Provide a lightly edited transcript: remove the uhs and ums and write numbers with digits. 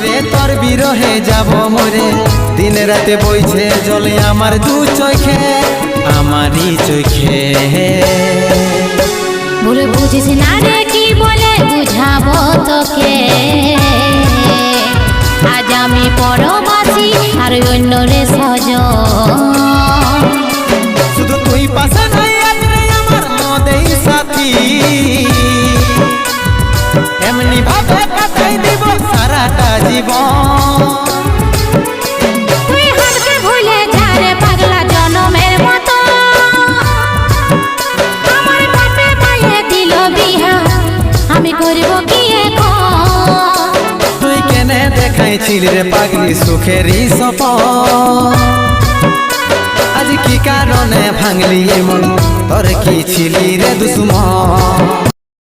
রে তোর বিরহে যাব মরে দিন রাতে বইছে জলে আমার দু চোখে আমারই চোখে বলে বুঝিস না রে কি বলে বুঝাবো তোকে আজ আমি পরবাসী আর অন্য রে সজন শুধু তুই পাশে নাই আজ রে আমার মদেই সাথী এমনি ভাবে কাটাই দিব সারাটা জীবন তুই হারকে ভুলে যা রে পাগলা জনমের মতো আমার বাপে মায়ে দিল বিহা আমি করব কি এখন তুই কেনে দেখাইছিলি রে পাগলি সুখেরই সপন আজ কি কারণে ভাঙলি মন তোর কি ছিলি রে দুশ্মন